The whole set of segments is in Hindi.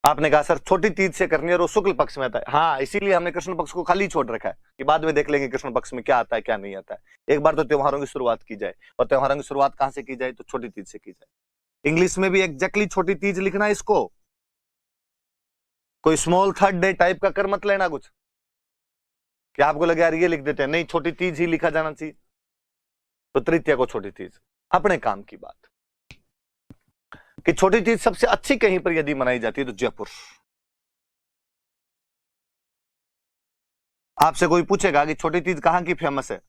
आपने कहा सर छोटी तीज से करनी है और वो शुक्ल पक्ष में आता है। हाँ, इसीलिए हमने कृष्ण पक्ष को खाली छोड़ रखा है कि बाद में देख लेंगे कृष्ण पक्ष में क्या आता है क्या नहीं आता है। एक बार तो त्योहारों की शुरुआत की जाए, और त्योहारों की शुरुआत कहां से की जाए, तो छोटी तीज से की जाए। इंग्लिश में भी एग्जैक्टली छोटी तीज लिखना है इसको, कोई स्मॉल थर्ड डे टाइप का कर मत लेना कुछ कि आपको लगे यार ये लिख देते हैं, नहीं छोटी तीज ही लिखा जाना चाहिए। तो तृतीया को छोटी तीज। अपने काम की बात कि छोटी तीज सबसे अच्छी कहीं पर यदि मनाई जाती है तो जयपुर। आपसे कोई पूछेगा कि छोटी तीज कहां की फेमस है,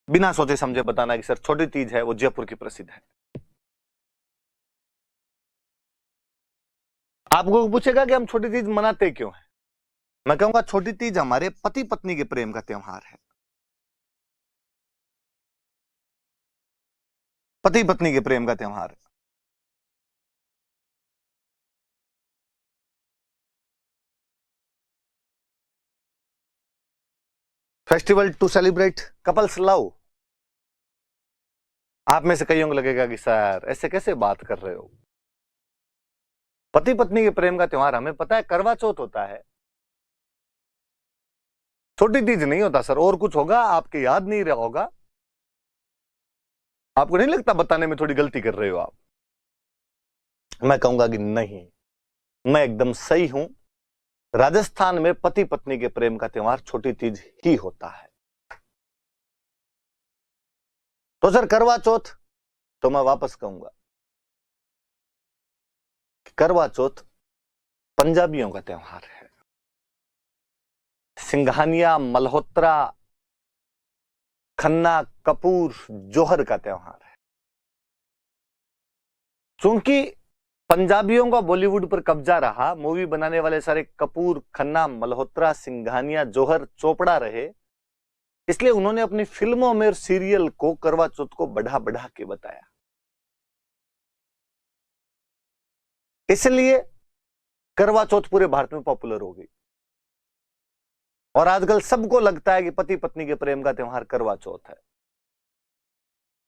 बिना सोचे समझे बताना कि सर छोटी तीज है वो जयपुर की प्रसिद्ध है। आपको पूछेगा कि हम छोटी तीज मनाते क्यों हैं, मैं कहूंगा छोटी तीज हमारे पति पत्नी के प्रेम का त्योहार है। पति पत्नी के प्रेम का त्योहार है। Festival to celebrate couples love. आप में से कईयों को लगेगा कि सर ऐसे कैसे बात कर रहे हो, पति पत्नी के प्रेम का त्योहार हमें पता है करवा चौथ होता है, छोटी तीज नहीं होता सर, और कुछ होगा आपके याद नहीं रहा होगा। आपको नहीं लगता बताने में थोड़ी गलती कर रहे हो आप? मैं कहूंगा कि नहीं, मैं एकदम सही हूं। राजस्थान में पति पत्नी के प्रेम का त्योहार छोटी तीज ही होता है। तो सर करवा चौथ, तो मैं वापस कहूंगा करवा चौथ पंजाबियों का त्योहार है। सिंघानिया, मल्होत्रा, खन्ना, कपूर, जौहर का त्योहार है। चूंकि पंजाबियों का बॉलीवुड पर कब्जा रहा, मूवी बनाने वाले सारे कपूर, खन्ना, मल्होत्रा, सिंघानिया, जौहर, चोपड़ा रहे, इसलिए उन्होंने अपनी फिल्मों में और सीरियल को करवा चौथ को बढ़ा बढ़ा के बताया। इसलिए करवा चौथ पूरे भारत में पॉपुलर हो गई, और आजकल सबको लगता है कि पति पत्नी के प्रेम का त्योहार करवा चौथ है।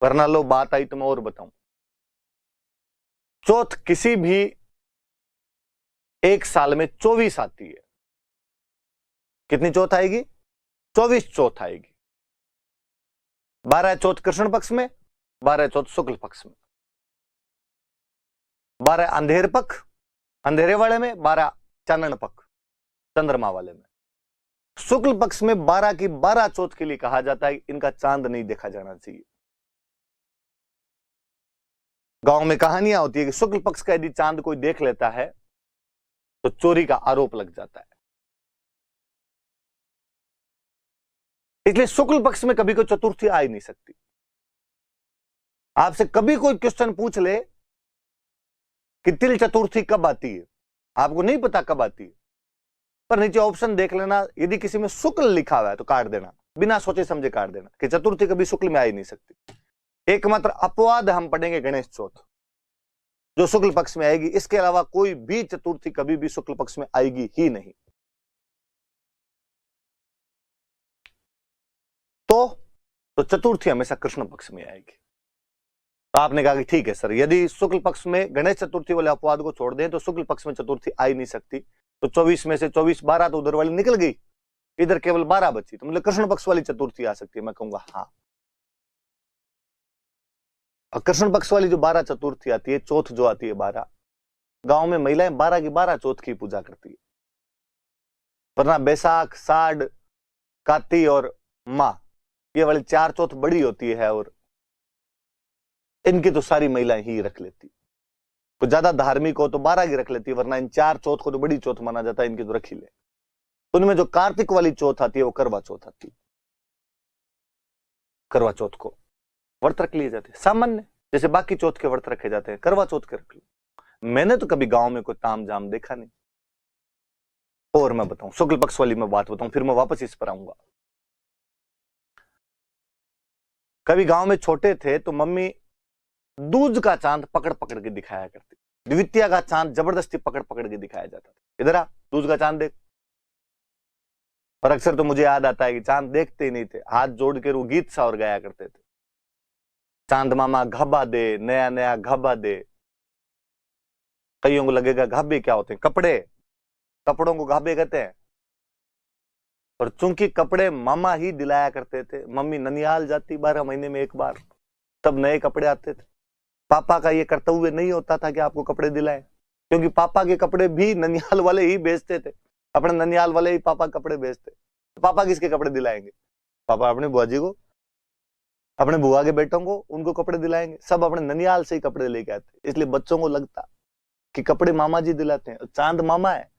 वरना लो बात आई तो मैं और बताऊं, चौथ किसी भी एक साल में 24 आती है। कितनी चौथ आएगी? 24 चौथ आएगी। 12 चौथ कृष्ण पक्ष में, 12 चौथ शुक्ल पक्ष में, 12 अंधेर पक्ष अंधेरे वाले में, 12 चानन पक्ष चंद्रमा वाले में। शुक्ल पक्ष में 12 की 12 चौथ के लिए कहा जाता है इनका चांद नहीं देखा जाना चाहिए। गांव में कहानियां होती है कि शुक्ल पक्ष का यदि चांद कोई देख लेता है तो चोरी का आरोप लग जाता है। इसलिए शुक्ल पक्ष में कभी कोई चतुर्थी आ ही नहीं सकती। आपसे कभी कोई क्वेश्चन पूछ ले कि तिल चतुर्थी कब आती है, आपको नहीं पता कब आती है, पर नीचे ऑप्शन देख लेना, यदि किसी में शुक्ल लिखा हुआ है तो काट देना, बिना सोचे समझे काट देना कि चतुर्थी कभी शुक्ल में आ ही नहीं सकती। एकमात्र अपवाद हम पढ़ेंगे गणेश चौथ, जो शुक्ल पक्ष में आएगी। इसके अलावा कोई भी चतुर्थी कभी भी शुक्ल पक्ष में आएगी ही नहीं। तो चतुर्थी हमेशा कृष्ण पक्ष में आएगी। तो आपने कहा कि ठीक है सर, यदि शुक्ल पक्ष में गणेश चतुर्थी वाले अपवाद को छोड़ दें तो शुक्ल पक्ष में चतुर्थी आ ही नहीं सकती। तो 24 में से 24 12 तो उधर वाली निकल गई, इधर केवल 12 बची, तो मतलब कृष्ण पक्ष वाली चतुर्थी आ सकती है। मैं कहूंगा हाँ, और कृष्ण पक्ष वाली जो 12 चतुर्थी आती है, चौथ जो आती है 12, गांव में महिलाएं 12 की 12 चौथ की पूजा करती है। वरना बैसाख, साढ़, काती और माह, ये वाली 4 चौथ बड़ी होती है और इनकी तो सारी महिलाएं ही रख लेती। तो ज्यादा धार्मिक हो तो 12 की रख लेती है, वरना इन 4 चौथ को तो बड़ी चौथ माना जाता है, इनकी तो रख ही ले। उनमें जो कार्तिक वाली चौथ आती है वो करवा चौथ आती है। करवा चौथ को व्रत रख लिए जाते हैं सामान्य, जैसे बाकी चौथ के व्रत रखे जाते हैं, करवा चौथ के रख लो। मैंने तो कभी गांव में कोई ताम जाम देखा नहीं। और मैं बताऊं, शुक्ल पक्ष वाली मैं बात बताऊं, फिर मैं वापस इस पर आऊंगा। कभी गांव में छोटे थे तो मम्मी दूज का चांद पकड़ पकड़ के दिखाया करती, द्वितीया का चांद जबरदस्ती पकड़ पकड़ के दिखाया जाता था, इधर आ दूज का चांद देख। और अक्सर तो मुझे याद आता है कि चांद देखते ही नहीं थे, हाथ जोड़ के वो गीत सा और गाया करते थे, चांद मामा घबा दे, नया नया घबा दे। कईयों को लगेगा घाबे क्या होते हैं, कपड़े, कपड़ों को घाबे कहते हैं। और चूंकि कपड़े मामा ही दिलाया करते थे, मम्मी ननिहाल जाती 12 महीने में एक बार, तब नए कपड़े आते थे। पापा का ये कर्तव्य नहीं होता था कि आपको कपड़े दिलाएं, क्योंकि पापा के कपड़े भी ननिहाल वाले ही बेचते थे, अपने ननिहाल वाले ही पापा कपड़े बेचते। तो पापा किसके कपड़े दिलाएंगे? पापा अपने बुआ जी को, अपने बुआ के बेटों को, उनको कपड़े दिलाएंगे। सब अपने ननिहाल से ही कपड़े लेके आते, इसलिए बच्चों को लगता कि कपड़े मामा जी दिलाते हैं। चांद मामा है,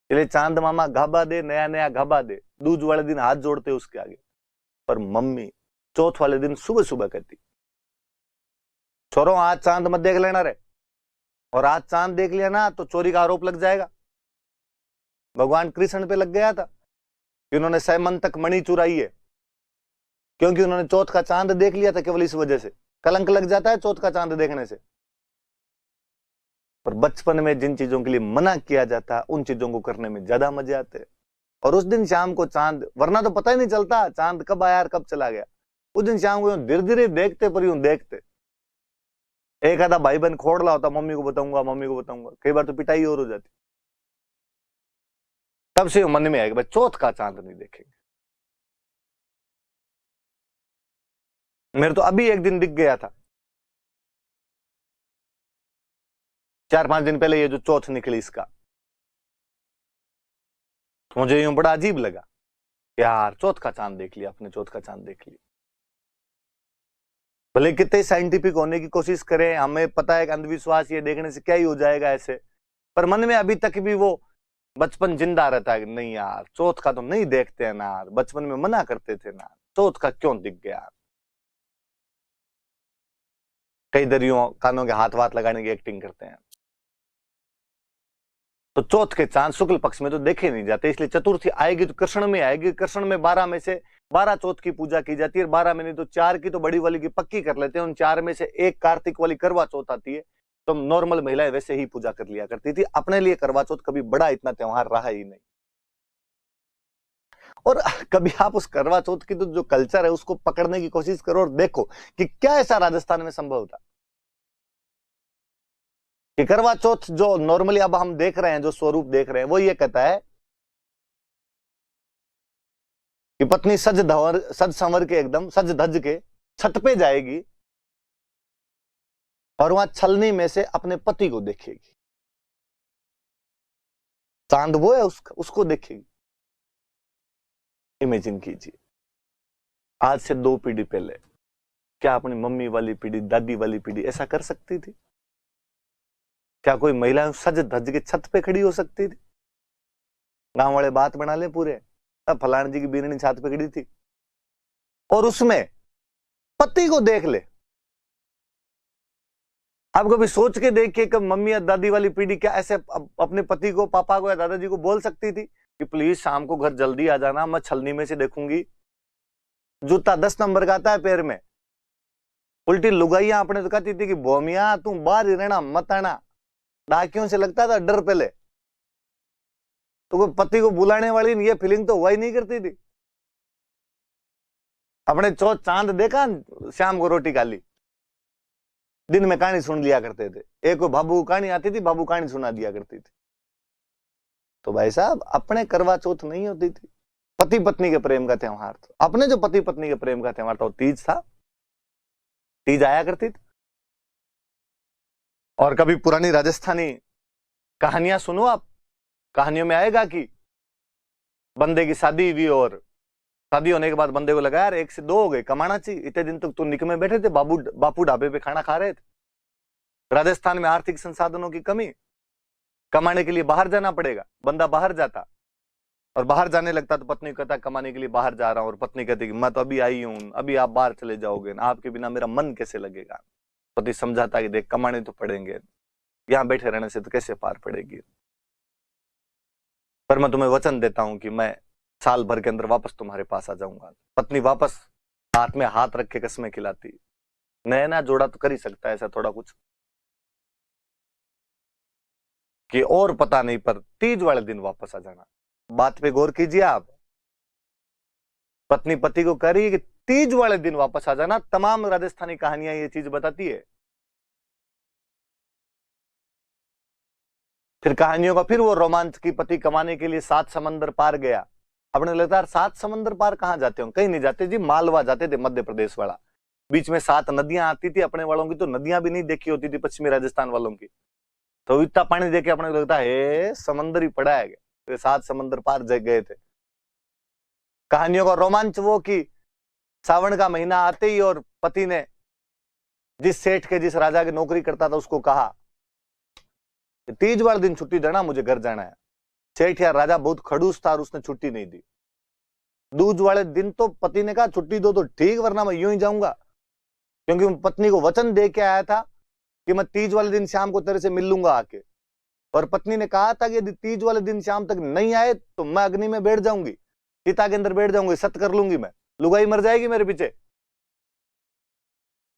इसलिए चांद मामा घाबा दे, नया नया घाबा दे। दूज वाले दिन हाथ जोड़ते उसके आगे। पर मम्मी चौथ वाले दिन सुबह सुबह कहती, छोरो आज चांद मत देख लेना रे, और आज चांद देख लिया ना तो चोरी का आरोप लग जाएगा। भगवान कृष्ण पे लग गया था कि उन्होंने सैमंतक मणि चुराई है, क्योंकि उन्होंने चौथ का चांद देख लिया था। केवल इस वजह से कलंक लग जाता है चौथ का चांद देखने से। पर बचपन में जिन चीजों के लिए मना किया जाता है, उन चीजों को करने में ज्यादा मजे आते हैं। और उस दिन शाम को चांद, वरना तो पता ही नहीं चलता चांद कब आया और कब चला गया। उस दिन शाम को धीरे धीरे देखते, पर यूं देखते। एक आधा भाई बहन खोड़ला होता, मम्मी को बताऊंगा, मम्मी को बताऊंगा। कई बार तो पिटाई और हो जाती। तब से मन में आएगा भाई चौथ का चांद नहीं देखेंगे। मेरे तो अभी एक दिन दिख गया था, 4-5 दिन पहले, ये जो चौथ निकली इसका, मुझे यूं बड़ा अजीब लगा, यार चौथ का चांद देख लिया, अपने चौथ का चांद देख लिया। भले कितने साइंटिफिक होने की कोशिश करें, हमें पता है कि अंधविश्वास ये देखने से क्या ही हो जाएगा ऐसे, पर मन में अभी तक भी वो बचपन जिंदा रहता है कि नहीं यार चौथ का तो नहीं देखते हैं ना, बचपन में मना करते थे ना, चौथ का क्यों दिख गया। कई दरियों कानों के हाथ वाथ लगाने की एक्टिंग करते हैं। तो चौथ के चांद शुक्ल पक्ष में तो देखे नहीं जाते, इसलिए चतुर्थी आएगी तो कृष्ण में आएगी। कृष्ण में 12 में से 12 चौथ की पूजा की जाती है। 12 में नहीं तो 4 की तो बड़ी वाली की पक्की कर लेते हैं। उन 4 में से एक कार्तिक वाली करवा चौथ आती है, तो नॉर्मल महिलाएं वैसे ही पूजा कर लिया करती थी। अपने लिए करवा चौथ कभी बड़ा इतना त्योहार रहा ही नहीं। और कभी आप उस करवा चौथ की तो जो कल्चर है उसको पकड़ने की कोशिश करो और देखो कि क्या ऐसा राजस्थान में संभव था कि करवा चौथ जो नॉर्मली अब हम देख रहे हैं, जो स्वरूप देख रहे हैं, वो ये कहता है कि पत्नी सज संवर के, एकदम सज धज के छत पे जाएगी और वहां छलनी में से अपने पति को देखेगी। चांद वो है, उसको देखेगी। इमेजिन कीजिए, आज से 2 पीढ़ी पहले क्या अपनी मम्मी वाली पीढ़ी, दादी वाली पीढ़ी ऐसा कर सकती थी? क्या कोई महिला सज धज के छत पे खड़ी हो सकती थी? गांव वाले बात बना ले पूरे, अब फलान जी की बीरनी छत पे खड़ी थी और उसमें पति को देख ले। आप कभी सोच के देखिए कि मम्मी या दादी वाली पीढ़ी क्या ऐसे अपने पति को, पापा को या दादाजी को बोल सकती थी कि प्लीज शाम को घर जल्दी आ जाना, मैं छलनी में से देखूंगी। जूता 10 नंबर का आता है पैर में। उल्टी लुगाइयां अपने तो कहती थी कि बोमिया तू बाहर ही रहना, मत आना। डाकियों से लगता था डर पहले, तो कोई पति को बुलाने वाली ये फीलिंग तो हुआ ही नहीं करती थी। अपने चौथ चांद देखा, शाम को रोटी खा ली, दिन में कहानी सुन लिया करते थे। एक को बाबू कहानी आती थी, बाबू कहानी सुना दिया करती थी। तो भाई साहब अपने करवा चौथ नहीं होती थी, पति पत्नी के प्रेम का त्योहार था। अपने जो पति पत्नी के प्रेम का त्योहार था वो तीज था। तीज आया करती थी। और कभी पुरानी राजस्थानी कहानियां सुनो आप, कहानियों में आएगा कि बंदे की शादी हुई और शादी होने के बाद बंदे को लगा यार 1 से 2 हो गए, कमाना चाहिए। इतने दिन तक तो निकमे बैठे थे, बापू ढाबे पे खाना खा रहे थे। राजस्थान में आर्थिक संसाधनों की कमी, कमाने के लिए बाहर जाना पड़ेगा। बंदा बाहर जाता और बाहर जाने लगता तो पत्नी कहता कमाने के लिए बाहर जा रहा हूं, और पत्नी कहती कि मैं तो अभी आई हूं, अभी आप बाहर चले जाओगे ना, आपके बिना मेरा मन कैसे लगेगा। पति समझाता कि देख कमाने तो पड़ेंगे, यहां बैठे रहने से तो कैसे पार पड़ेगी, पर मैं तुम्हें वचन देता हूं कि मैं साल भर के अंदर वापस तुम्हारे पास आ जाऊंगा। पत्नी वापस हाथ में हाथ रख के कसमें खिलाती। नया जोड़ा तो कर ही सकता है ऐसा थोड़ा कुछ कि और पता नहीं, पर तीज वाले दिन वापस आ जाना। बात पे गौर कीजिए आप, पत्नी पति को कह रही है कि तीज वाले दिन वापस आ जाना। तमाम राजस्थानी कहानियां ये चीज बताती है। फिर कहानियों का फिर वो रोमांच की पति कमाने के लिए 7 समंदर पार गया। अपने लगता है 7 समंदर पार कहां जाते हो? कहीं नहीं जाते जी, मालवा जाते थे, मध्य प्रदेश वाला। बीच में 7 नदियां आती थी, अपने वालों की तो नदियां भी नहीं देखी होती थी, पश्चिमी राजस्थान वालों की। तो इतना पानी देखे अपने को लगता है समंदर ही पड़ा है, तो 7 समंदर पार गए थे। कहानियों का रोमांच वो कि सावन का महीना आते ही और पति ने जिस सेठ के, जिस राजा की नौकरी करता था, उसको कहा 30 वाले दिन छुट्टी देना, मुझे घर जाना है। सेठ या राजा बहुत खड़ूस था और उसने छुट्टी नहीं दी। दूज वाले दिन तो पति ने कहा छुट्टी दो तो ठीक, वरना मैं यूं ही जाऊंगा, क्योंकि मैं पत्नी को वचन दे के आया था कि मैं 30 वाले दिन शाम को तेरे से मिल लूंगा आके। और पत्नी ने कहा था कि यदि 30 वाले दिन शाम तक नहीं आए तो मैं अग्नि में बैठ जाऊंगी, चिता के अंदर बैठ जाऊंगी, सत्य कर लूंगी, मैं लुगाई मर जाएगी मेरे पीछे।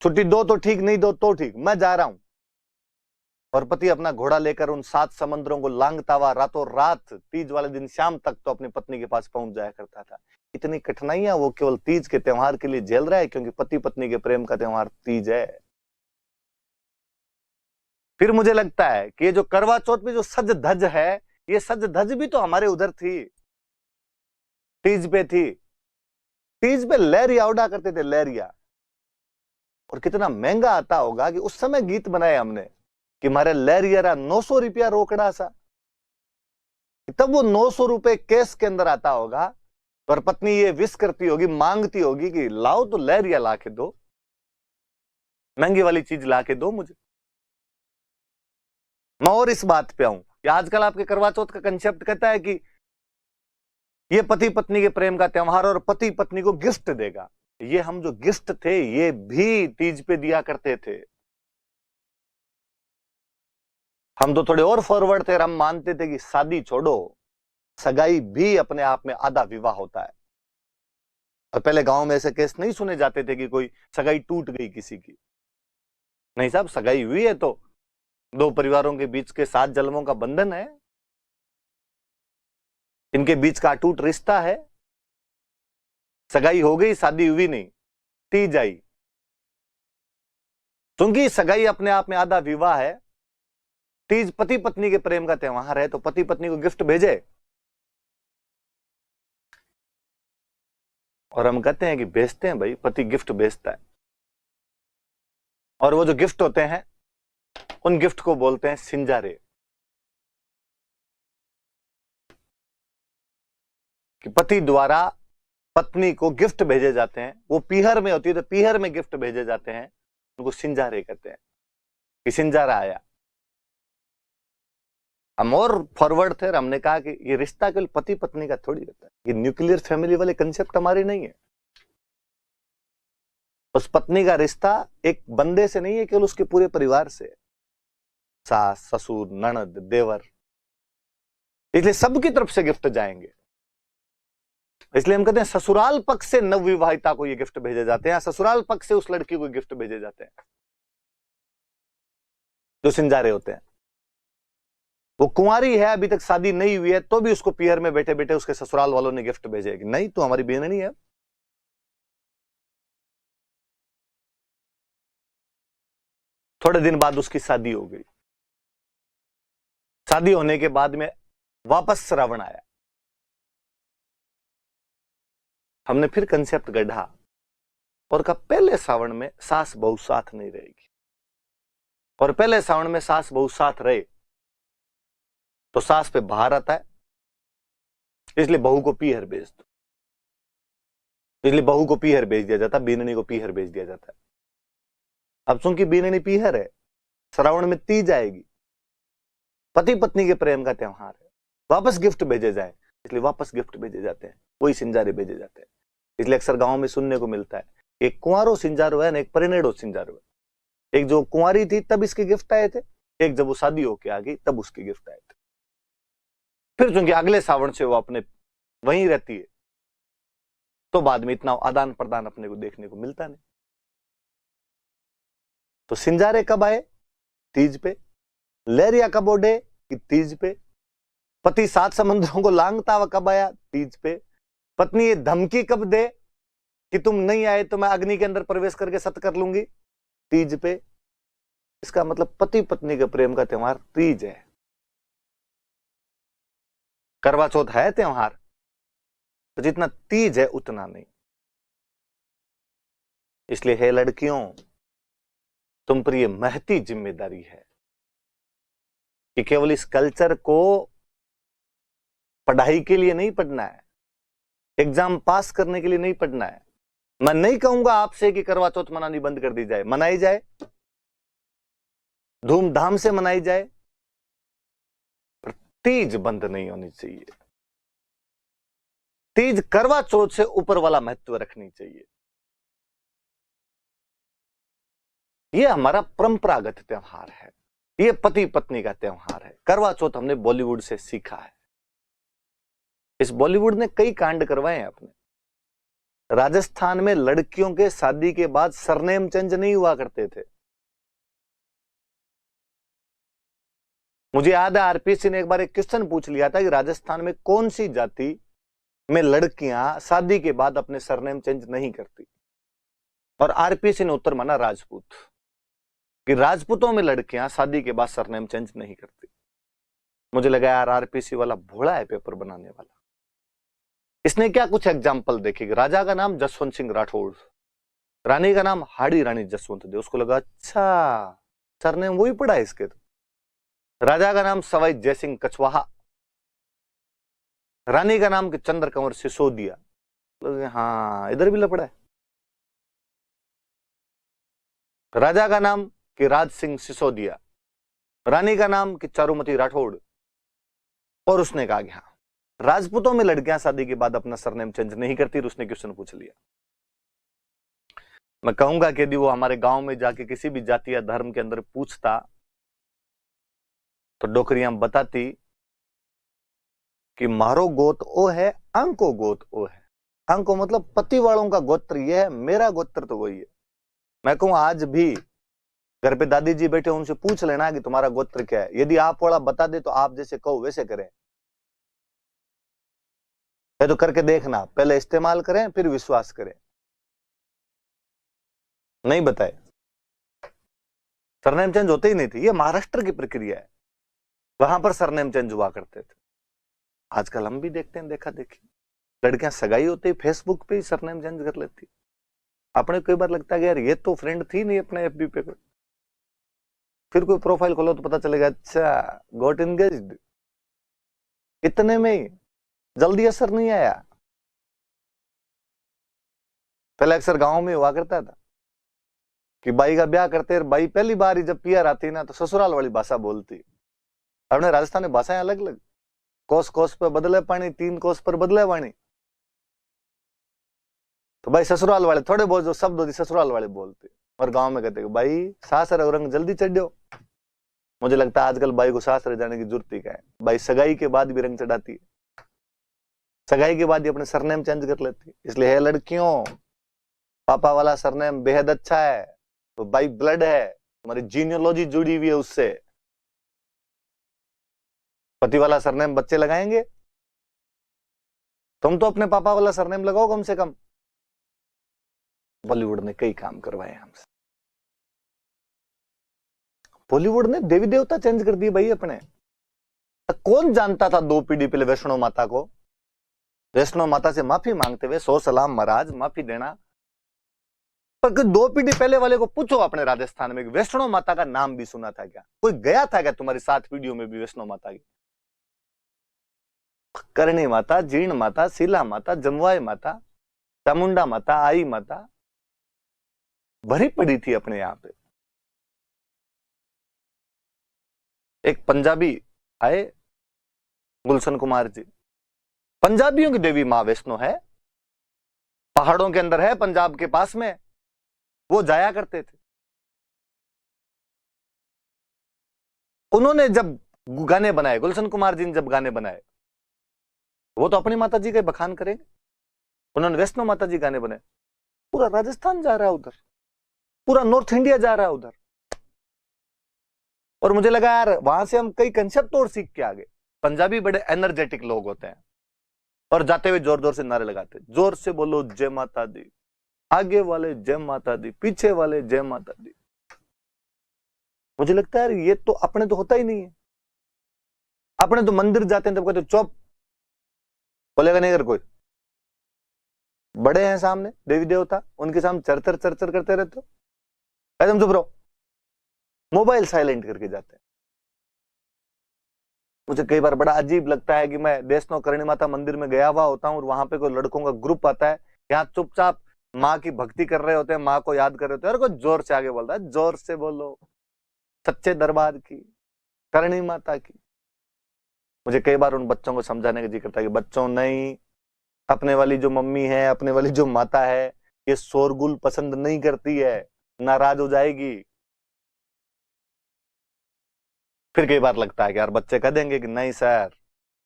छुट्टी दो तो ठीक, नहीं दो तो ठीक, मैं जा रहा हूं। और पति अपना घोड़ा लेकर उन 7 समंदरों को लांघता हुआ रातों रात 30 वाले दिन शाम तक तो अपनी पत्नी के पास पहुंच जाया करता था। इतनी कठिनाइयां वो केवल तीज के त्योहार के लिए झेल रहा है, क्योंकि पति पत्नी के प्रेम का त्योहार तीज है। फिर मुझे लगता है कि ये जो करवा चौथ पे जो सज धज है, ये सज धज भी तो हमारे उधर थी, तीज पे थी। तीज पे लहरिया उड़ा करते थे, लहरिया। और कितना महंगा आता होगा कि उस समय गीत बनाए हमने कि मारे लहरिया 900 रुपया रोकड़ा सा। तब वो 900 रुपए केस के अंदर आता होगा और पत्नी ये विश करती होगी, मांगती होगी कि लाओ तो लहरिया ला के दो, महंगी वाली चीज ला के दो मुझे। मैं और इस बात पे आऊं कि आजकल आपके करवा चौथ का कंसेप्ट कहता है कि ये पति पत्नी के प्रेम का त्योहार और पति पत्नी को गिफ्ट देगा। ये हम जो गिफ्ट थे ये भी तीज पे दिया करते थे। हम तो थोड़े और फॉरवर्ड थे, हम मानते थे कि शादी छोड़ो, सगाई भी अपने आप में आधा विवाह होता है। और पहले गांव में ऐसे केस नहीं सुने जाते थे कि कोई सगाई टूट गई किसी की। नहीं साहब, सगाई हुई है तो 2 परिवारों के बीच के 7 जन्मों का बंधन है, इनके बीच का अटूट रिश्ता है। सगाई हो गई, शादी हुई नहीं, तीज आई। क्योंकि सगाई अपने आप में आधा विवाह है, तीज पति पत्नी के प्रेम का त्योहार है, तो पति पत्नी को गिफ्ट भेजे। और हम कहते हैं कि भेजते हैं भाई, पति गिफ्ट भेजता है। और वो जो गिफ्ट होते हैं उन गिफ्ट को बोलते हैं सिंजारे। कि पति द्वारा पत्नी को गिफ्ट भेजे जाते हैं। वो पीहर में होती है तो पीहर में गिफ्ट भेजे जाते हैं, उनको सिंजारे कहते हैं कि सिंजारा आया। हम और फॉरवर्ड थे, हमने कहा कि ये रिश्ता केवल पति पत्नी का थोड़ी होता है, ये न्यूक्लियर फैमिली वाले कंसेप्ट हमारे नहीं है। उस पत्नी का रिश्ता एक बंदे से नहीं है, केवल उसके पूरे परिवार से, सास ससुर ननद देवर, इसलिए सबकी तरफ से गिफ्ट जाएंगे। इसलिए हम कहते हैं ससुराल पक्ष से नवविवाहिता को ये गिफ्ट भेजे जाते हैं, ससुराल पक्ष से उस लड़की को गिफ्ट भेजे जाते हैं जो सिंजारे होते हैं। वो कुंवारी है, अभी तक शादी नहीं हुई है, तो भी उसको पीहर में बैठे बैठे उसके ससुराल वालों ने गिफ्ट भेजे कि नहीं तू हमारी बहन नहीं है। थोड़े दिन बाद उसकी शादी हो गई। शादी होने के बाद में वापस श्रावण आया, हमने फिर कंसेप्ट गढ़ा और कहा पहले सावन में सास बहू साथ नहीं रहेगी, और पहले सावन में सास बहू साथ रहे तो सास पे भार आता है, इसलिए बहू को पीहर भेज दो। इसलिए बहू को पीहर भेज दिया जाता, बीननी को पीहर भेज दिया जाता है। अब चूंकि बीननी पीहर है, श्रावण में तीज आएगी, पति पत्नी के प्रेम का त्योहार है, वापस गिफ्ट भेजे जाए, इसलिए वापस गिफ्ट भेजे जाते हैं, वही सिंजारे भेजे जाते हैं। इसलिए अक्सर गांव में सुनने को मिलता है एक कुंवारो सिंजारो है ना, एक परिणेड़ो सिंजारो है। एक जो कुंवारी थी तब इसके गिफ्ट आए थे, एक जब वो शादी होके आ गई तब उसके गिफ्ट आए थे। फिर चूंकि अगले सावन से वो अपने वहीं रहती है, तो बाद में इतना आदान प्रदान अपने को देखने को मिलता नहीं। तो सिंजारे कब आए? तीज पे। लहरिया कब उड़े? कि तीज पे। पति 7 समंदरों को लांघता हुआ कब आया? तीज पे। पत्नी ये धमकी कब दे कि तुम नहीं आए तो मैं अग्नि के अंदर प्रवेश करके सत्य कर लूंगी? तीज पे। इसका मतलब पति पत्नी के प्रेम का त्योहार तीज है। करवा चौथ है त्योहार, तो जितना तीज है उतना नहीं। इसलिए हे लड़कियों, तुम पर यह महती जिम्मेदारी है कि केवल इस कल्चर को पढ़ाई के लिए नहीं पढ़ना है, एग्जाम पास करने के लिए नहीं पढ़ना है। मैं नहीं कहूंगा आपसे कि करवा चौथ मनानी बंद कर दी जाए, मनाई जाए, धूमधाम से मनाई जाए, पर तीज बंद नहीं होनी चाहिए। तीज करवा चौथ से ऊपर वाला महत्व रखनी चाहिए। यह हमारा परंपरागत त्योहार है, यह पति पत्नी का त्योहार है। करवा चौथ हमने बॉलीवुड से सीखा है। इस बॉलीवुड ने कई कांड करवाए हैं अपने। राजस्थान में लड़कियों के शादी के बाद सरनेम चेंज नहीं हुआ करते थे। मुझे याद है आरपीसी ने एक बार एक क्वेश्चन पूछ लिया था कि राजस्थान में कौन सी जाति में लड़कियां शादी के बाद अपने सरनेम चेंज नहीं करती, और आरपीसी ने उत्तर माना राजपूत, कि राजपूतों में लड़कियां शादी के बाद सरनेम चेंज नहीं करती। मुझे लगा यार आरपीसी वाला भोला है पेपर बनाने वाला। इसने क्या कुछ एग्जाम्पल देखे, राजा का नाम जसवंत सिंह राठौड़, रानी का नाम हाड़ी रानी जसवंत देव। उसको लगा अच्छा सरनेम वही पड़ा है इसके। तो राजा का नाम सवाई जयसिंह कछवाहा, रानी का नाम के चंद्र कंवर सिसोदिया। हाँ इधर भी लपड़ा है। राजा का नाम कि राज सिंह सिसोदिया, रानी का नाम कि चारुमती राठौड़। और उसने कहा कि हाँ राजपूतों में लड़कियां शादी के बाद अपना सरनेम चेंज नहीं करती। उसने क्वेश्चन पूछ लिया। मैं कहूंगा कि यदि वो हमारे गांव में जाके किसी भी जाति या धर्म के अंदर पूछता तो डोकरियां बताती कि मारो गोत ओ है, अंको गोत ओ है। अंको मतलब पति वालों का गोत्र ये है, मेरा गोत्र तो वही है। मैं कहूं आज भी घर पे दादी जी बैठे, उनसे पूछ लेना कि तुम्हारा गोत्र क्या है। यदि आप वाला बता दे तो आप जैसे कहो वैसे करें, तो करके देखना, पहले इस्तेमाल करें फिर विश्वास करें। नहीं बताए सरनेम चेंज होते ही नहीं थे। ये महाराष्ट्र की प्रक्रिया है, वहां पर सरनेम चेंज हुआ करते थे। आजकल हम भी देखते हैं, देखा देखी लड़कियां सगाई होती फेसबुक पे ही सरनेम चेंज कर लेती। अपने कई बार लगता है यार ये तो फ्रेंड थी नहीं अपने एफबी पे, फिर कोई प्रोफाइल खोलो तो पता चलेगा अच्छा गॉट एंगेज्ड। इतने में ही जल्दी असर नहीं आया। पहले अक्सर गांव में हुआ करता था कि बाई का ब्याह करते, बाई पहली बार ही जब पियर आती ना तो ससुराल वाली भाषा बोलती। अपने राजस्थान में भाषाएं अलग अलग, कोस कोस पर बदले पानी, 3 कोस पर बदले पानी। तो भाई ससुराल वाले थोड़े बहुत जो शब्द होती ससुराल वाले बोलते, और गांव में कहते भाई सासर और रंग जल्दी चढ़ो। मुझे लगता है आजकल बाई को सासर जाने की जरूरत ही क्या है। बाई सगाई के बाद भी रंग चढ़ाती है, सगाई के बाद ही अपने सरनेम चेंज कर लेती है। इसलिए है लड़कियों, पापा वाला सरनेम बेहद अच्छा है, तो बाई ब्लड है, तुम्हारी जीनियोलॉजी जुड़ी हुई है उससे। पति वाला सरनेम बच्चे लगाएंगे, तुम तो अपने पापा वाला सरनेम लगाओ कम से कम। बॉलीवुड ने कई काम करवाए हमसे। बॉलीवुड ने देवी देवता चेंज कर दिए भाई अपने। कौन जानता था 2 पीढ़ी पहले वैष्णो माता को? वैष्णो माता से माफी मांगते हुए 100 सलाम महाराज, माफी देना। पर 2 पीढ़ी पहले वाले को पूछो अपने राजस्थान में वैष्णो माता का नाम भी सुना था क्या? कोई गया था क्या तुम्हारी 7 पीढ़ियों में भी वैष्णो माता की? करणी माता, जीर्ण माता, शीला माता, जमवाई माता, चामुंडा माता, आई माता भरी पड़ी थी अपने यहां पे। एक पंजाबी आए, गुलशन कुमार जी। पंजाबियों की देवी मां वैष्णो है, पहाड़ों के अंदर है, पंजाब के पास में। वो जाया करते थे। उन्होंने जब गाने बनाए, गुलशन कुमार जी ने जब गाने बनाए, वो तो अपनी माता जी के बखान करेंगे। उन्होंने वैष्णो माता जी गाने बनाए। पूरा राजस्थान जा रहा है उधर, पूरा नॉर्थ इंडिया जा रहा है उधर। और मुझे लगा यार वहां से हम कई कंसेप्ट और सीख के आ गए। पंजाबी बड़े एनर्जेटिक लोग होते हैं, और जाते हुए जोर जोर से नारे लगाते, जोर से बोलो जय माता दी, आगे वाले जय माता दी, पीछे वाले जय माता दी। मुझे लगता है यार ये तो अपने तो होता ही नहीं है। अपने तो मंदिर जाते हैं तब कहते चुप, बोलेगा नहीं। अगर कोई बड़े हैं सामने देवी देवता, उनके सामने चरचर चरचर करते रहते हो, एकदम चुप रहो, मोबाइल साइलेंट करके जाते हैं। मुझे कई बार बड़ा अजीब लगता है कि मैं देशनो करणी माता मंदिर में गया हुआ होता हूँ और वहां पे कोई लड़कों का ग्रुप आता है, यहाँ चुपचाप माँ की भक्ति कर रहे होते हैं, माँ को याद कर रहे होते हैं, और कोई जोर से आगे बोलता है, जोर से बोलो, सच्चे दरबार की, करणी माता की। मुझे कई बार उन बच्चों को समझाने का जी करता है कि बच्चों नहीं, अपने वाली जो मम्मी है, अपने वाली जो माता है, ये शोरगुल पसंद नहीं करती है, नाराज हो जाएगी। फिर कई बार लगता है कि यार बच्चे कह देंगे कि नहीं सर,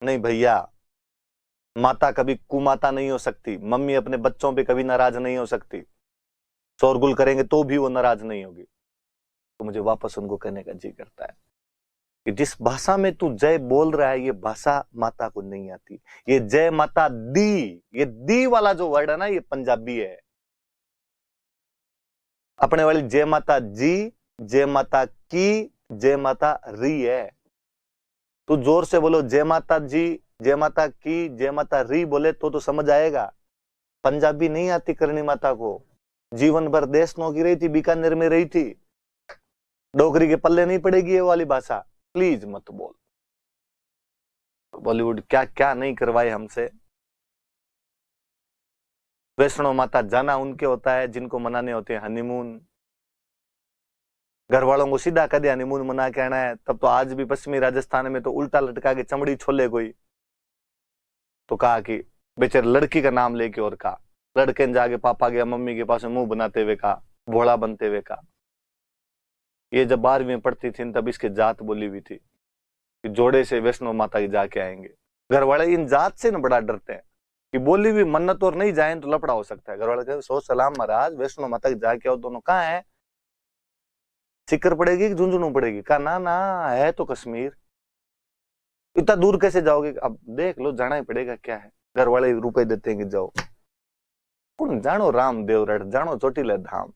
नहीं भैया, माता कभी कुमाता नहीं हो सकती, मम्मी अपने बच्चों पे कभी नाराज नहीं हो सकती, शोरगुल करेंगे तो भी वो नाराज नहीं होगी। तो मुझे वापस उनको कहने का जी करता है कि जिस भाषा में तू जय बोल रहा है, ये भाषा माता को नहीं आती। ये जय माता दी, ये दी वाला जो वर्ड है ना, ये पंजाबी है। अपने वाली जय माता जी, जय माता की, जय माता री है। तू जोर से बोलो जय माता जी, जय माता की, जय माता री बोले तो समझ आएगा। पंजाबी नहीं आती करणी माता को, जीवन भर देश नौ की रही थी, बीकानेर में रही थी, डोगरी के पल्ले नहीं पड़ेगी ये वाली भाषा। प्लीज मत बोल। बॉलीवुड क्या क्या नहीं करवाए हमसे। वैष्णो माता जाना उनके होता है जिनको मनाने होते हैं हनीमून। घर वालों को सीधा कदे हनीमून मना के आना है, तब तो आज भी पश्चिमी राजस्थान में तो उल्टा लटका के चमड़ी छोले कोई। तो कहा कि बेचारे लड़की का नाम लेके, और कहा लड़के ने जाके पापा के मम्मी के पास मुंह बनाते हुए कहा, भोला बनते हुए कहा। ये जब 12वीं में पढ़ती थी तब इसके जात बोली हुई थी कि जोड़े से वैष्णो माता की जाके आएंगे। घर वाले इन जात से न बड़ा डरते हैं कि बोली हुई मन्नत और नहीं जाए तो लफड़ा हो सकता है। घर वाले कहते सोच सलाम महाराज, वैष्णो माता की जाके आओ। दोनों कहाँ है, सिक्कर पड़ेगी कि झुंझुनू पड़ेगी? कहा ना ना, है तो कश्मीर, इतना दूर कैसे जाओगे? अब देख लो, जाना ही पड़ेगा, क्या है। घर वाले रुपए देते हैं कि जाओ। जानो रामदेव रट, जानो चोटीला धाम,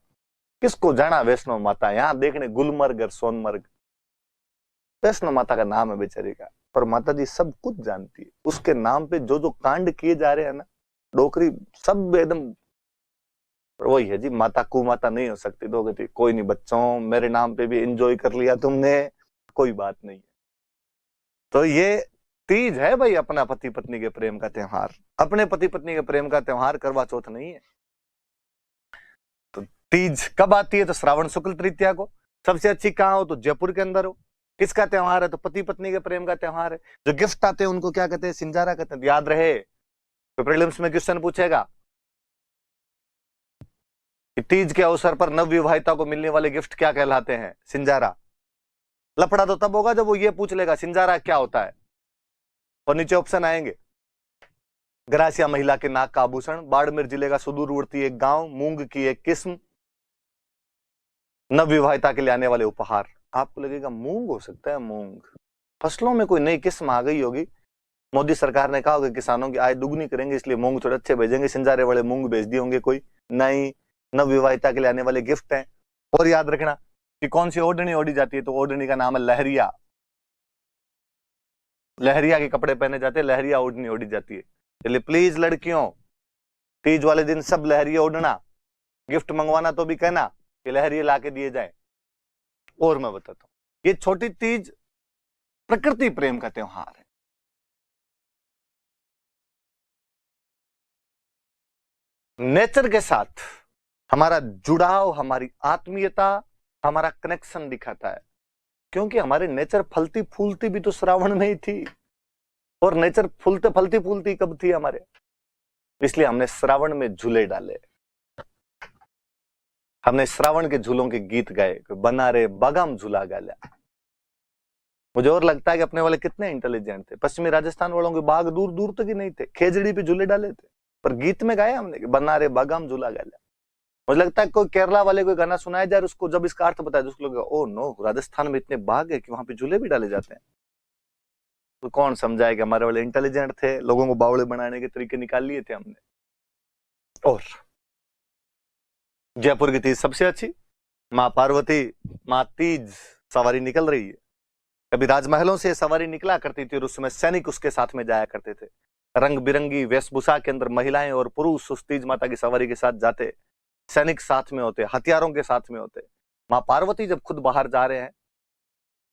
किसको जाना वैष्णो माता? यहाँ देखने गुलमर्ग और सोनमर्ग। वैष्णो माता का नाम है बेचारी का, पर माता जी सब कुछ जानती है। उसके नाम पे जो जो कांड किए जा रहे हैं ना, डोकरी सब एकदम वही है जी। माता कुमाता नहीं हो सकती दो गति। कोई नहीं बच्चों, मेरे नाम पे भी एंजॉय कर लिया तुमने, कोई बात नहीं है। तो ये तीज है भाई, अपना पति पत्नी के प्रेम का त्योहार। अपने पति पत्नी के प्रेम का त्योहार करवा चौथ नहीं है। तो तीज कब आती है? तो श्रावण शुक्ल तृतीया को। सबसे अच्छी कहाँ हो? तो जयपुर के अंदर हो। किसका त्योहार है? तो पति पत्नी के प्रेम का त्योहार है। जो गिफ्ट आते हैं उनको क्या कहते हैं? सिंजारा कहते हैं। याद रहे, तो प्रीलिम्स में क्वेश्चन पूछेगा कि तीज के अवसर पर नवविवाहिता को मिलने वाले गिफ्ट क्या कहलाते हैं? सिंजारा। लफड़ा तो तब होगा जब वो ये पूछ लेगा सिंजारा क्या होता है। और नीचे ऑप्शन आएंगे, ग्रासिया महिला के नाक का आभूषण, बाड़मेर जिले का सुदूरवर्ती एक गांव, मूंग की एक किस्म, नवविवाहिता के लिए आने वाले उपहार। आपको लगेगा मूंग हो सकता है, मूंग फसलों में कोई नई किस्म आ गई होगी। मोदी सरकार ने कहा होगा किसानों की आय दुगनी करेंगे, इसलिए मूंग थोड़े अच्छे भेजेंगे, सिंजारे वाले मूंग भेज दिए होंगे कोई। नहीं, नवविवाहिता के लिए आने वाले गिफ्ट हैं। और याद रखना कि कौन सी ओढ़नी ओढ़ी जाती है? तो ओढ़नी का नाम है लहरिया। लहरिया के कपड़े पहने जाते हैं, लहरिया ओढ़नी ओढ़ी जाती है। चलिए प्लीज लड़कियों, तीज वाले दिन सब लहरिया ओढ़ना, गिफ्ट मंगवाना तो भी कहना कि लहरिया लाके दिए जाए। और मैं बताता हूं, ये छोटी तीज प्रकृति प्रेम का त्योहार है। नेचर के साथ हमारा जुड़ाव, हमारी आत्मीयता, हमारा कनेक्शन दिखाता है। क्योंकि हमारे नेचर फलती फूलती भी तो श्रावण में ही थी। और नेचर फूलते फलती फूलती कब थी हमारे? इसलिए हमने श्रावण में झूले डाले, हमने श्रावण के झूलों के गीत गाए, बना रे बागाम झूला गाला। मुझे और लगता है कि अपने वाले कितने इंटेलिजेंट थे। पश्चिमी राजस्थान वालों के बाग दूर दूर तक ही नहीं थे, खेजड़ी पे झूले डाले थे, पर गीत में गाया हमने कि बना रे बागाम झूला गाला। मुझे लगता है कोई केरला वाले कोई गाना सुनाया जाए, उसको जब इसका अर्थ बताया, उसको लगेगा ओ नो, राजस्थान में इतने बाग है कि वहां पे झूले भी डाले जाते हैं। तो कौन समझाए कि हमारे वाले इंटेलिजेंट थे, लोगों को बावड़े बनाने के तरीके निकाल लिए थे हमने। और जयपुर की तीज सबसे अच्छी, माँ पार्वती, माँ तीज सवारी निकल रही है। कभी राजमहलों से सवारी निकला करती थी और उसमें सैनिक उसके साथ में जाया करते थे। रंग बिरंगी वेशभूषा के अंदर महिलाएं और पुरुष उस तीज माता की सवारी के साथ जाते, सैनिक साथ में होते, हथियारों के साथ में होते। मां पार्वती जब खुद बाहर जा रहे हैं,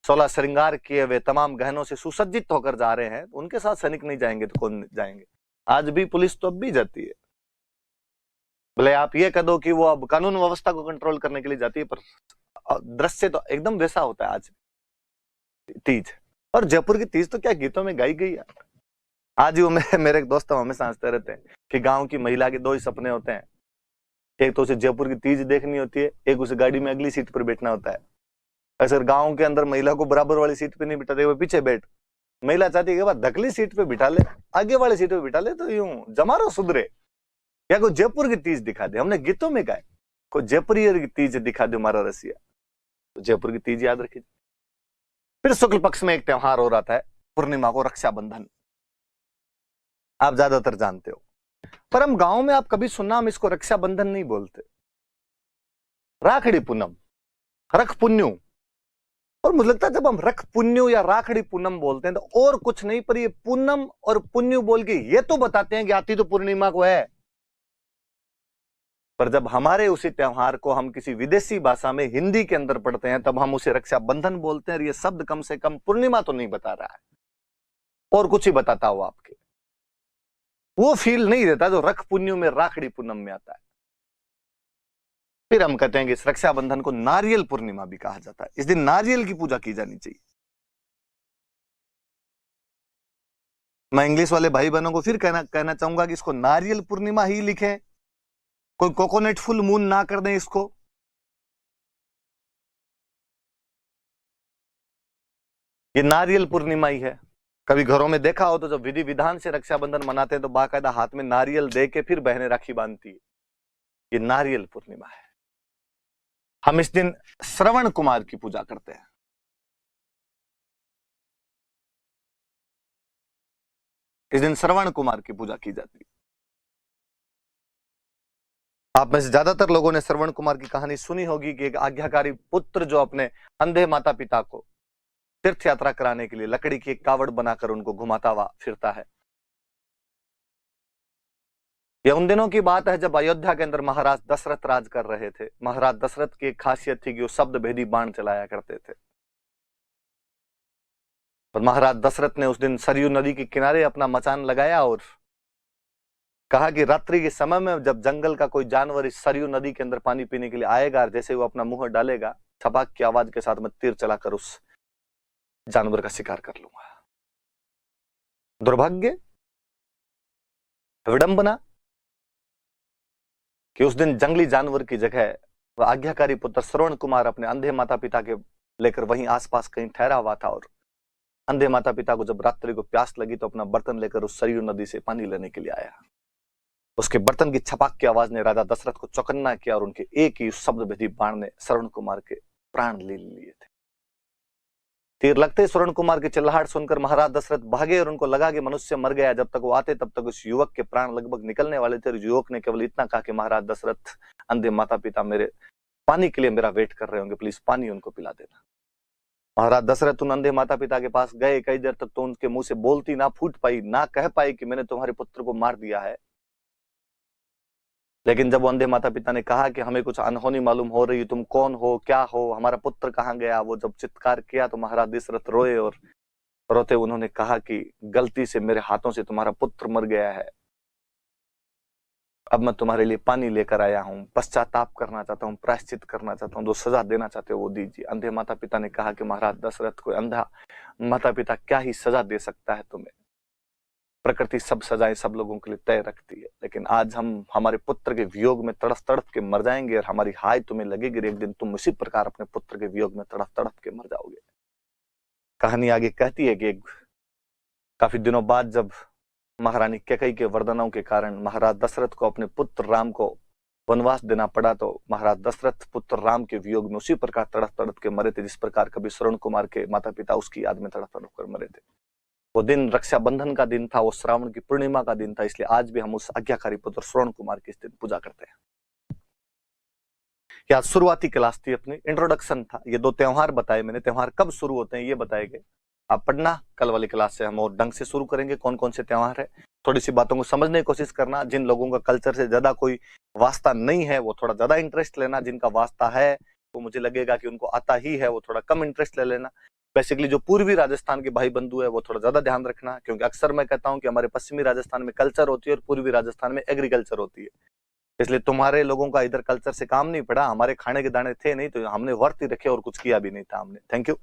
16 श्रृंगार किए हुए तमाम गहनों से सुसज्जित होकर जा रहे हैं, उनके साथ सैनिक नहीं जाएंगे तो कौन जाएंगे? आज भी पुलिस तो अब भी जाती है, भले आप ये कह दो कि वो अब कानून व्यवस्था को कंट्रोल करने के लिए जाती है, पर दृश्य तो एकदम वैसा होता है आज तीज। और जयपुर की तीज तो क्या गीतों में गाई गई है। आज ही वो मेरे एक दोस्त हमेशा हंसते रहते हैं कि गांव की महिला के दो ही सपने होते हैं, एक तो उसे जयपुर की तीज देखनी होती है, एक उसे गाड़ी में अगली सीट पर बैठना होता है। अगर गांव के अंदर महिला को बराबर वाली सीट पे नहीं बिठाते, वो पीछे बैठ, महिला चाहती है कि बाद धकली सीट पे बिठा ले, आगे वाली सीट पे बिठा ले, तो यूं जमारो सुधरे। या कोई जयपुर की तीज दिखा दे, हमने गीतों में गाए, कोई जयपुरी की तीज दिखा दे हमारा रसिया, तो जयपुर की तीज याद रखिए। फिर शुक्ल पक्ष में एक त्योहार हो रहा है पूर्णिमा को, रक्षाबंधन, आप ज्यादातर जानते हो, पर हम गांव में आप कभी सुनना, हम इसको रक्षाबंधन नहीं बोलते, राखड़ी पूनम, रख पुन्यू। और मुझे लगता है जब हम रख पुन्यू या राखड़ी पूनम बोलते हैं तो और कुछ नहीं, पर ये पूनम और पुन्यू बोल के ये तो बताते हैं कि आती तो पूर्णिमा को है। पर जब हमारे उसी त्योहार को हम किसी विदेशी भाषा में हिंदी के अंदर पढ़ते हैं, तब हम उसे रक्षाबंधन बोलते हैं। और ये शब्द कम से कम पूर्णिमा तो नहीं बता रहा है, और कुछ ही बताता हो आपके, वो फील नहीं देता जो रख पुन्यू में राखड़ी पूनम में आता है। फिर हम कहते हैं कि इस रक्षाबंधन को नारियल पूर्णिमा भी कहा जाता है, इस दिन नारियल की पूजा की जानी चाहिए। मैं इंग्लिश वाले भाई बहनों को फिर कहना चाहूंगा कि इसको नारियल पूर्णिमा ही लिखें, कोई कोकोनट फुल मून ना कर दें इसको। ये नारियल पूर्णिमा ही है। कभी घरों में देखा हो तो जब विधि विधान से रक्षाबंधन मनाते हैं तो बाकायदा हाथ में नारियल दे के फिर बहनें राखी बांधती है। ये नारियल पूर्णिमा है। हम इस दिन श्रवण कुमार की पूजा करते हैं। इस दिन श्रवण कुमार की पूजा की जाती है। आप में से ज्यादातर लोगों ने श्रवण कुमार की कहानी सुनी होगी कि एक आज्ञाकारी पुत्र जो अपने अंधे माता पिता को तीर्थ यात्रा कराने के लिए लकड़ी की एक कावड़ बनाकर उनको घुमाता हुआ फिरता है। यह उन दिनों की बात है जब अयोध्या के अंदर महाराज दशरथ राज कर रहे थे। महाराज दशरथ की एक खासियत थी कि वो शब्द भेदी बाण चलाया करते थे। और महाराज दशरथ ने उस दिन सरयू नदी के किनारे अपना मचान लगाया और कहा कि रात्रि के समय में जब जंगल का कोई जानवर इस सरयू नदी के अंदर पानी पीने के लिए आएगा, जैसे वो अपना मुंह डालेगा, छपाक की आवाज के साथ मैं तीर चलाकर उस जानवर का शिकार कर लूंगा। दुर्भाग्य, विडंबना कि उस दिन जंगली जानवर की जगह वह आज्ञाकारी पुत्र श्रवण कुमार अपने अंधे माता पिता के लेकर वहीं आसपास कहीं ठहरा हुआ था। और अंधे माता पिता को जब रात्रि को प्यास लगी तो अपना बर्तन लेकर उस सरयू नदी से पानी लेने के लिए आया। उसके बर्तन की छपाक की आवाज ने राजा दशरथ को चौकन्ना किया और उनके एक ही शब्द भेदी बाण ने श्रवण कुमार के प्राण ले लिए थे। तीर लगते श्रवण कुमार की चिल्लाहट सुनकर महाराज दशरथ भागे और उनको लगा कि मनुष्य मर गया। जब तक वो आते तब तक उस युवक के प्राण लगभग निकलने वाले थे। युवक ने केवल इतना कहा कि महाराज दशरथ, अंधे माता पिता मेरे पानी के लिए मेरा वेट कर रहे होंगे, प्लीज पानी उनको पिला देना। महाराज दशरथ उन अंधे माता पिता के पास गए। कई देर तक तो उनके मुंह से बोलती ना फूट पाई, ना कह पाई कि मैंने तुम्हारे पुत्र को मार दिया है। लेकिन जब वो अंधे माता पिता ने कहा कि हमें कुछ अनहोनी मालूम हो रही, तुम कौन हो, क्या हो, हमारा पुत्र कहाँ गया, वो जब चित्कार किया तो महाराज दशरथ रोए और रोते उन्होंने कहा कि गलती से मेरे हाथों से तुम्हारा पुत्र मर गया है। अब मैं तुम्हारे लिए पानी लेकर आया हूं, पश्चाताप करना चाहता हूं, प्रायश्चित करना चाहता हूं, जो सजा देना चाहते हो वो दीजिए। अंधे माता पिता ने कहा कि महाराज दशरथ, कोई अंधा माता पिता क्या ही सजा दे सकता है तुम्हें, प्रकृति सब सजाएं सब लोगों के लिए तय रखती है। लेकिन आज हम हमारे पुत्र के वियोग में तड़प तड़प के मर जाएंगे और हमारी हाय तुम्हें लगेगी, एक दिन तुम इसी प्रकार अपने पुत्र के वियोग में तड़प तड़प के मर जाओगे। कहानी आगे कहती है कि काफी दिनों बाद जब महारानी कैकेयी के वरदानों के कारण महाराज दशरथ को अपने पुत्र राम को वनवास देना पड़ा, तो महाराज दशरथ पुत्र राम के वियोग में उसी प्रकार तड़प तड़प के मरे थे जिस प्रकार कभी श्रवण कुमार के माता पिता उसकी याद में तड़प तड़प कर मरे थे। वो दिन रक्षाबंधन का दिन था, वो श्रावण की पूर्णिमा का दिन था, इसलिए आज भी हम उस आज्ञाकारी पुत्र श्रवण कुमार की इस दिन पूजा करते हैं। यह शुरुआती क्लास थी, अपनी इंट्रोडक्शन था। ये 2 त्योहार बताए मैंने, त्योहार कब शुरू होते हैं ये बताए गए। आप पढ़ना, कल वाली क्लास से हम और ढंग से शुरू करेंगे कौन कौन से त्योहार है। थोड़ी सी बातों को समझने की कोशिश करना। जिन लोगों का कल्चर से ज्यादा कोई वास्ता नहीं है वो थोड़ा ज्यादा इंटरेस्ट लेना, जिनका वास्ता है वो मुझे लगेगा कि उनको आता ही है वो थोड़ा कम इंटरेस्ट ले लेना। बेसिकली जो पूर्वी राजस्थान के भाई बंधु है वो थोड़ा ज्यादा ध्यान रखना, क्योंकि अक्सर मैं कहता हूं कि हमारे पश्चिमी राजस्थान में कल्चर होती है और पूर्वी राजस्थान में एग्रीकल्चर होती है। इसलिए तुम्हारे लोगों का इधर कल्चर से काम नहीं पड़ा, हमारे खाने के दाने थे नहीं तो हमने वर्त ही रखे और कुछ किया भी नहीं था हमने। Thank you.